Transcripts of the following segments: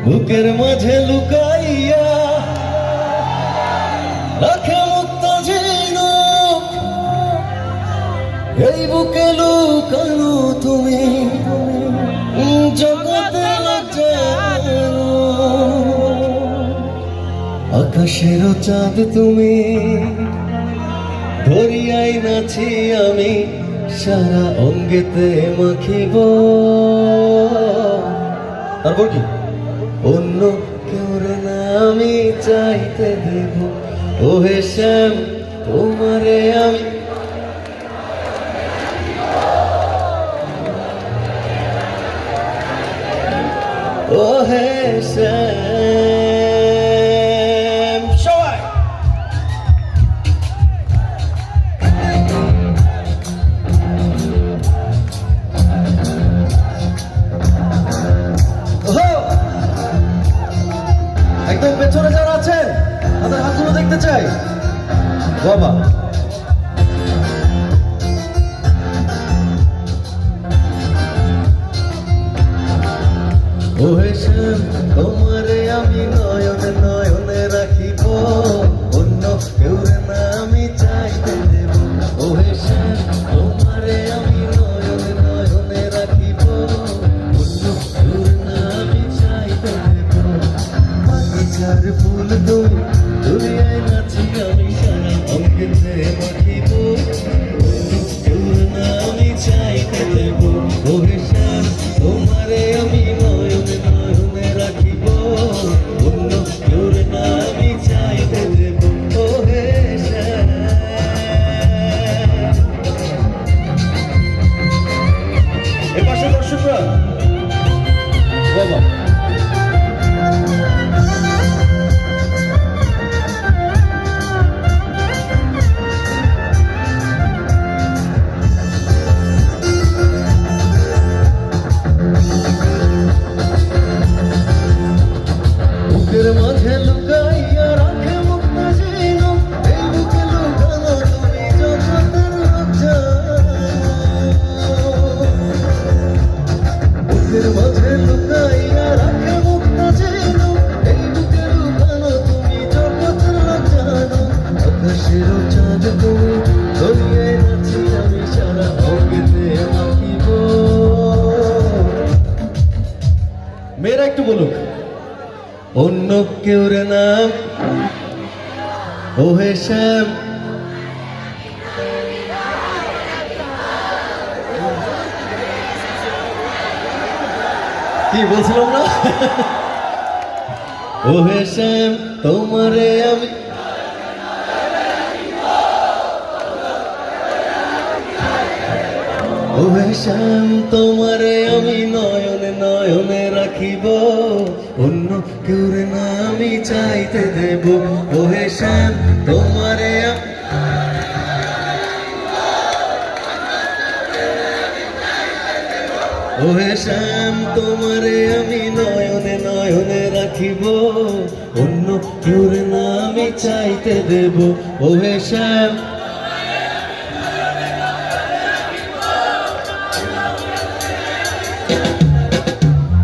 বুকের মাঝে লুকাইয়া রাখে মুক্ত ঝিনুক, এই বুকে লুকানো তুমি জগতে লজ্জানো। আকাশের চাঁদ তুমি, দরিয়ায় নাছি আমি, সারা অঙ্গেতে মাখিব। তারপর কি? অন্য কেউ না আমি চাইতে দেব, ও হে শ্যাম তোমারে আমি। ও হে শ্যাম, সবাই একদম পেছনে যারা আছেন তাদের হাতগুলো দেখতে চাই বাবা। ও হে শ্যাম তোমারে আমি নয়নে নয়নে রাখিব, অন্য কেউ না আমি চাইতে দেব। ও হে শ্যাম তোমারে আমি নয়নে নয়নে রাখিব, অন্য কেউ না আমি চাইতে দেব। বাগিচার ফুল তুমি, দুনিয়ায় নাচি আমি, সারা অঙ্গেতে মাখিব, অন্য কেউ না আমি চাইতে দেব। ও হে শ্যাম তোমারে আমি নয়নে নয়নে রাখিব, অন্য কেউ না আমি চাইতে দেব। ও হে শ্যাম, এ পাশে দর্শকরা বাবা। বুকের মাঝে লুকাইয়া রাখে মুক্ত ঝিনুক, এই বুকে লুকানো তুমি জগতের লজ্জানো। বুকের মাঝে লুকাইয়া রাখে মুক্ত ঝিনুক, এই বুকে লুকানো তুমি জগতের লজ্জানো। আকাশের চাঁদ তুমি, দরিয়ায় নাচি আমি, সারা অঙ্গেতে মাখিব। মেয়েরা একটু বলুক, অন্য কেউ নাম। ও হে শ্যাম কি বলছিলাম না? ও হে শ্যাম তোমারে আমি, ও হে শ্যাম তোমারে আমি নয়নে নয়নে রাখিব, অন্য কেউ না আমি চাইতে দেব। ও হে শ্যাম তোমারে ও হে শ্যাম তোমারে আমি নয়নে নয়নে রাখিব, অন্য কেউ না আমি চাইতে দেব। ও হে শ্যাম,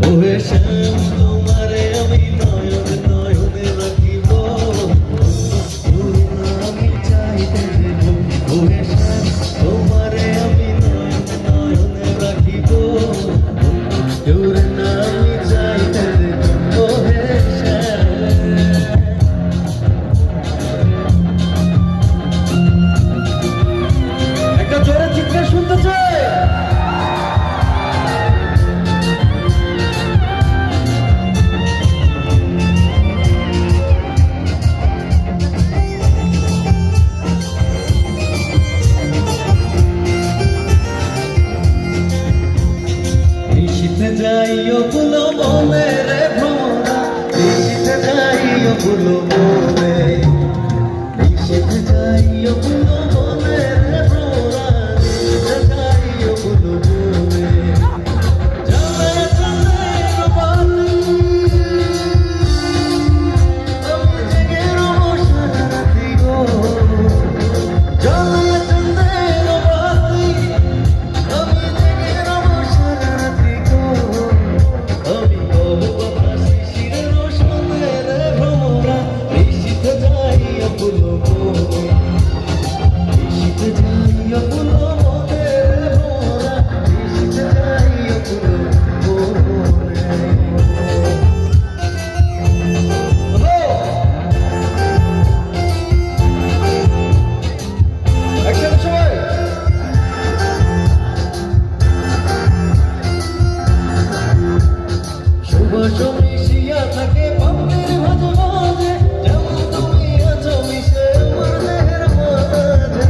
ও হে শ্যাম তোমারে আমি নয়নে নয়নে রাখিব, অন্য কেউ না আমি চাইতে দেব। ও হে শ্যাম তোমারে আমি নয়নে নয়নে রাখিব, অন্য কেউ না আমি চাইতে দেব। ও হে শ্যাম, একটা জোরে চিৎকার শুনতে চাই। যাইও ভুলো মনে রে ভ্রমরা, নিশিতে যাইও ভুলো মনে, নিশিতে যাইও ভুলো মনে রে ভ্রমরা, নিশিতে যাইও ভুলো মনে। চলে চলে বালি আমি জেগে রব সারা রাতি গো, চলে চলে বালি আমি জেগে রব সারা রাতি গো। আমি বলবো শিশির সুবাস মিশিয়া থাকে পাপের মাঝে মাঝে, যেমন তুমি আছো মিশে আমার দেহের মাঝে।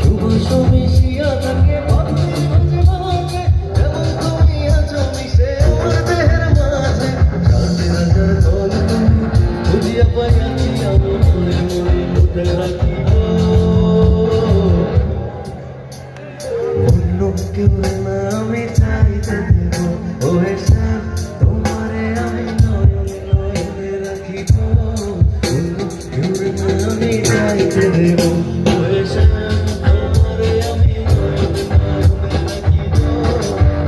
সুবাস মিশিয়া থাকে পাপের মাঝে মাঝে, যেমন তুমি আছো মিশে আমার দেহের মাঝে। রাতের রাজার দল তুমি খুঁজিয়া পাইয়াছি আমি মনে মনে লুটে রাখিব। অন্য কেউ না আমি চাইতে দেব, ওহে শ্যাম তোমারে আমি নয়নে নয়নে রাখিব। অন্য কেউ না আমি চাইতে দেব, ওহে শ্যাম তোমারে আমি নয়নে নয়নে রাখিব।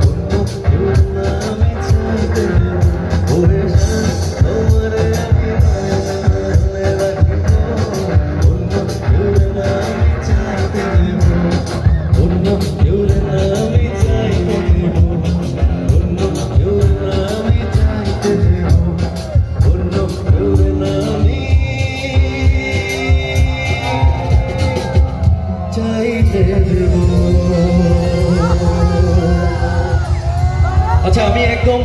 অন্য কেউ না আমি চাইতে দেব, ওহে শ্যাম তোমারে আমি নয়নে নয়নে রাখিব। অন্য কেউ না আমি চাইতে দেব, অন্য কেউ না আমি চাইতে দেব, অন্য কেউ না আমি চাইতে দেব, অন্য কেউ না আমি চাইতে দেব। আচ্ছা, আমি একদম